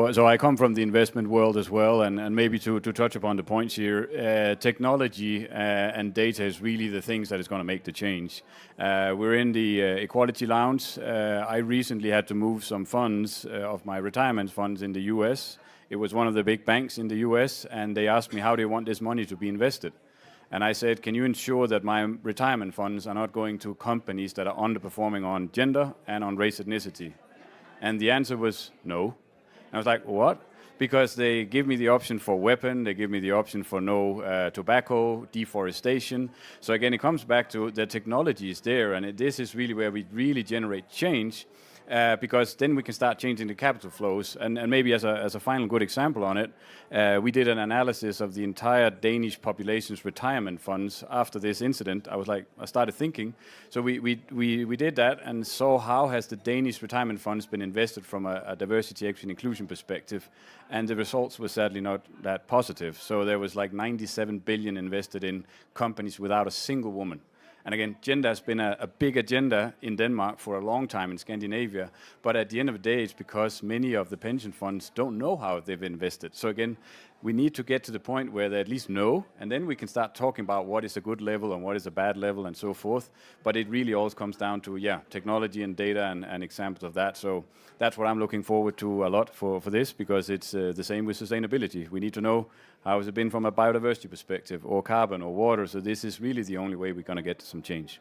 So I come from the investment world as well, and maybe to touch upon the points here, technology and data is really the things that is going to make the change. We're in the Equality Lounge. I recently had to move some funds of my retirement funds in the US. It was one of the big banks in the US, and they asked me how they want this money to be invested. And I said, can you ensure that my retirement funds are not going to companies that are underperforming on gender and on race ethnicity? And the answer was no. I was like, what? Because they give me the option for weapon, they give me the option for no tobacco, deforestation. So again, it comes back to the technology is there, and this is really where we really generate change, because then we can start changing the capital flows. And maybe as a final good example on it, we did an analysis of the entire Danish population's retirement funds after this incident. I started thinking. So we did that and saw how has the Danish retirement funds been invested from a diversity, equity, and inclusion perspective. And the results were sadly not that positive. So there was like 97 billion invested in companies without a single woman. And again, gender has been a big agenda in Denmark for a long time, in Scandinavia. But at the end of the day, it's because many of the pension funds don't know how they've invested. So again, we need to get to the point where they at least know, and then we can start talking about what is a good level and what is a bad level and so forth. But it really all comes down to, technology and data and examples of that. So that's what I'm looking forward to a lot for this, because it's the same with sustainability. We need to know how has it been from a biodiversity perspective, or carbon, or water. So this is really the only way we're going to get some change.